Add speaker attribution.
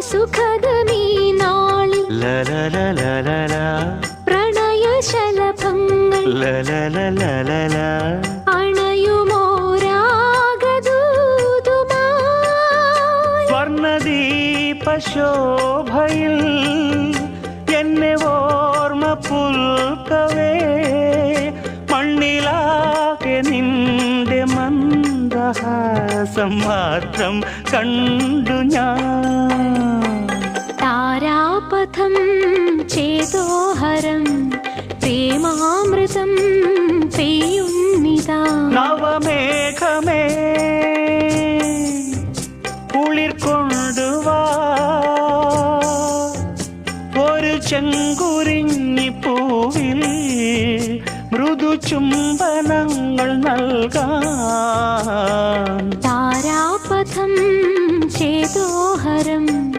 Speaker 1: സുഖദമീ നാളിൽ പ്രണയശലഭങ്ങൾ അണയുമോരാഗദൂതുമായി
Speaker 2: സ്വർണദീപശോഭയിൽ എന്നെ ഓർമ്മ പുൽക്കവേ മണ്ണിലാകെ നിന്റെ മന്ദഹാസം മാത്രം കണ്ടു ഞാൻ.
Speaker 1: താരാപഥം ചേതോഹരം പ്രേമാമൃതം പെയ്യുന്നിതാ.
Speaker 2: നവമേഘമേ കുളിർ കൊണ്ടുവാ ഒരു ചെങ്കുരിഞ്ഞി പൂവിൽ മൃദു ചുംബനങ്ങൾ നൽകാൻ.